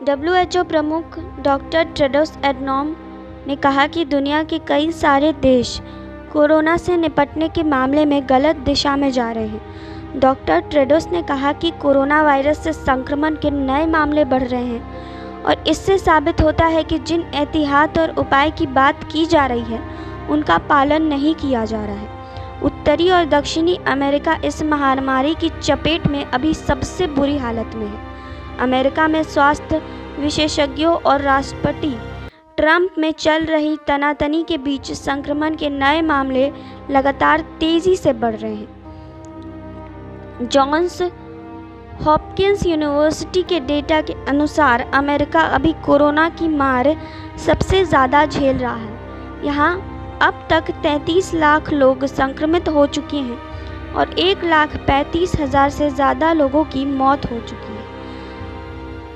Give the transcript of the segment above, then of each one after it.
WHO प्रमुख doctor Tedros Adhanom ने कहा कि दुनिया के कई सारे देश कोरोना से निपटने के मामले में गलत दिशा में जा रहे हैं। डॉक्टर टेड्रोस ने कहा कि कोरोना वायरस से संक्रमण के नए मामले बढ़ रहे हैं और इससे साबित होता है कि जिन एहतियात और उपाय की बात की जा रही है उनका पालन नहीं किया जा रहा है। उत्तरी और दक्षिणी अमेरिका इस महामारी की चपेट में अभी सबसे बुरी हालत में है। अमेरिका में स्वास्थ्य विशेषज्ञों और राष्ट्रपति ट्रंप में चल रही तनातनी के बीच संक्रमण के नए मामले लगातार तेजी से बढ़ रहे हैं। जॉन्स हॉपकिंस यूनिवर्सिटी के डेटा के अनुसार अमेरिका अभी कोरोना की मार सबसे ज़्यादा झेल रहा है। यहाँ अब तक 33 लाख लोग संक्रमित हो चुके हैं और 1,35,000 से ज़्यादा लोगों की मौत हो चुकी है।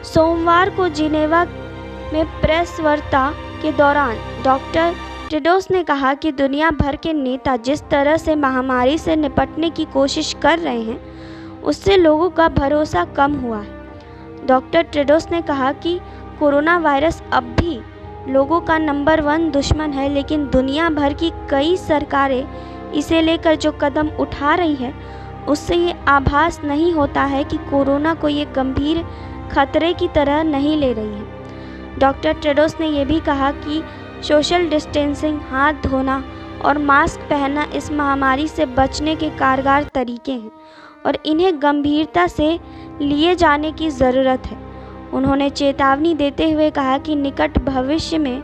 सोमवार को जिनेवा में प्रेस वार्ता के दौरान डॉक्टर टेड्रोस ने कहा कि दुनिया भर के नेता जिस तरह से महामारी से निपटने की कोशिश कर रहे हैं उससे लोगों का भरोसा कम हुआ है। डॉक्टर टेड्रोस ने कहा कि कोरोना वायरस अब भी लोगों का नंबर 1 दुश्मन है, लेकिन दुनिया भर की कई सरकारें इसे लेकर जो कदम उठा रही है उससे ये आभास नहीं होता है कि कोरोना को ये गंभीर खतरे की तरह नहीं ले रही है। डॉक्टर टेड्रोस ने यह भी कहा कि सोशल डिस्टेंसिंग, हाथ धोना और मास्क पहनना इस महामारी से बचने के कारगर तरीके हैं और इन्हें गंभीरता से लिए जाने की ज़रूरत है। उन्होंने चेतावनी देते हुए कहा कि निकट भविष्य में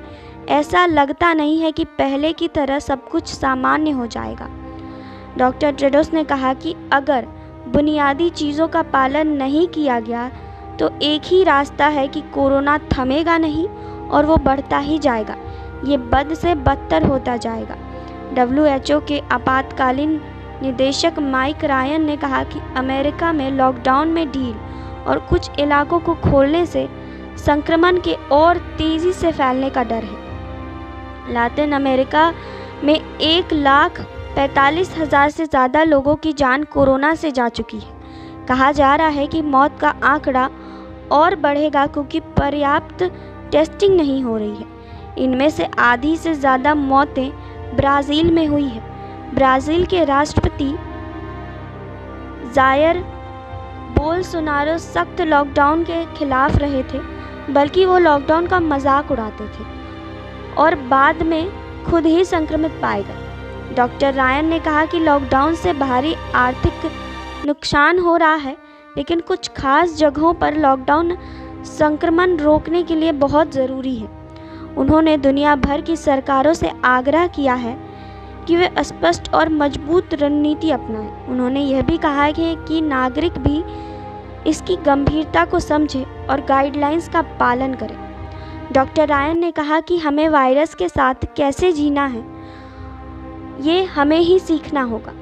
ऐसा लगता नहीं है कि पहले की तरह सब कुछ सामान्य हो जाएगा। डॉक्टर टेड्रोस ने कहा कि अगर बुनियादी चीज़ों का पालन नहीं किया गया तो एक ही रास्ता है कि कोरोना थमेगा नहीं और वो बढ़ता ही जाएगा, ये बद से बदतर होता जाएगा। डब्ल्यूएचओ के आपातकालीन निदेशक माइक रायन ने कहा कि अमेरिका में लॉकडाउन में ढील और कुछ इलाकों को खोलने से संक्रमण के और तेज़ी से फैलने का डर है। लातिन अमेरिका में 1,45,000 से ज़्यादा लोगों की जान कोरोना से जा चुकी है। कहा जा रहा है कि मौत का आंकड़ा और बढ़ेगा क्योंकि पर्याप्त टेस्टिंग नहीं हो रही है। इनमें से आधी से ज़्यादा मौतें ब्राज़ील में हुई है। ब्राज़ील के राष्ट्रपति जायर बोल्सोनारो सख्त लॉकडाउन के खिलाफ रहे थे, बल्कि वो लॉकडाउन का मजाक उड़ाते थे और बाद में खुद ही संक्रमित पाए गए। डॉक्टर रायन ने कहा कि लॉकडाउन से भारी आर्थिक नुकसान हो रहा है, लेकिन कुछ खास जगहों पर लॉकडाउन संक्रमण रोकने के लिए बहुत ज़रूरी है। उन्होंने दुनिया भर की सरकारों से आग्रह किया है कि वे स्पष्ट और मजबूत रणनीति अपनाएं। उन्होंने यह भी कहा है कि नागरिक भी इसकी गंभीरता को समझें और गाइडलाइंस का पालन करें। डॉक्टर रायन ने कहा कि हमें वायरस के साथ कैसे जीना है ये हमें ही सीखना होगा।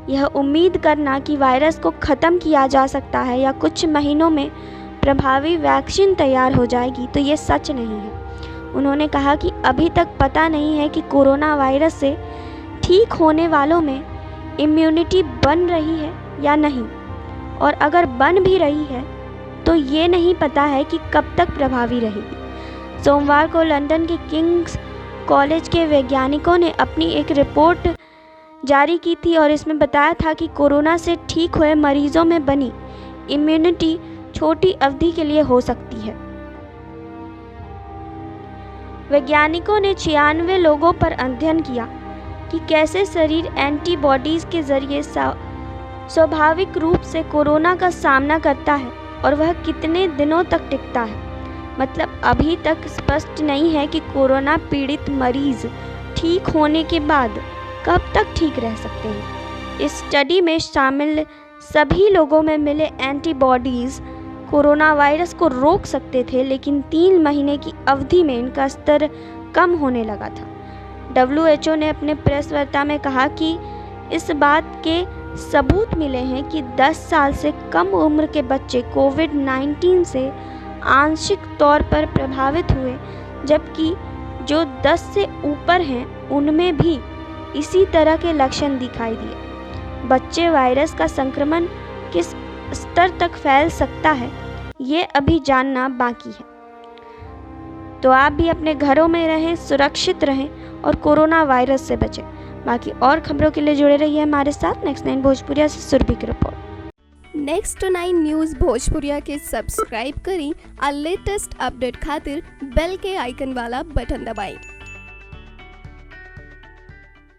यह उम्मीद करना कि वायरस को ख़त्म किया जा सकता है या कुछ महीनों में प्रभावी वैक्सीन तैयार हो जाएगी तो ये सच नहीं है। उन्होंने कहा कि अभी तक पता नहीं है कि कोरोना वायरस से ठीक होने वालों में इम्यूनिटी बन रही है या नहीं, और अगर बन भी रही है तो ये नहीं पता है कि कब तक प्रभावी रहेगी। सोमवार को लंदन के किंग्स कॉलेज के वैज्ञानिकों ने अपनी एक रिपोर्ट जारी की थी और इसमें बताया था कि कोरोना से ठीक हुए मरीजों में बनी इम्यूनिटी छोटी अवधि के लिए हो सकती है। वैज्ञानिकों ने 96 लोगों पर अध्ययन किया कि कैसे शरीर एंटीबॉडीज़ के जरिए स्वाभाविक रूप से कोरोना का सामना करता है और वह कितने दिनों तक टिकता है। मतलब अभी तक स्पष्ट नहीं है कि कोरोना पीड़ित मरीज ठीक होने के बाद कब तक ठीक रह सकते हैं। इस स्टडी में शामिल सभी लोगों में मिले एंटीबॉडीज़ कोरोना वायरस को रोक सकते थे, लेकिन 3 महीने की अवधि में इनका स्तर कम होने लगा था। डब्ल्यूएचओ ने अपने प्रेस वार्ता में कहा कि इस बात के सबूत मिले हैं कि 10 साल से कम उम्र के बच्चे कोविड-19 से आंशिक तौर पर प्रभावित हुए, जबकि जो 10 से ऊपर हैं उनमें भी इसी तरह के लक्षण दिखाई दिए। बच्चे वायरस का संक्रमण किस स्तर तक फैल सकता है ये अभी जानना बाकी है। तो आप भी अपने घरों में रहें, सुरक्षित रहें और कोरोना वायरस से बचें। बाकी और खबरों के लिए जुड़े रहिए हमारे साथ। नेक्स्ट 9 भोजपुरिया से सुरभि की रिपोर्ट। नेक्स्ट 9 न्यूज़ भोजपुरिया के सब्सक्राइब करी और लेटेस्ट अपडेट खातिर बेल के आइकन वाला बटन दबाएं।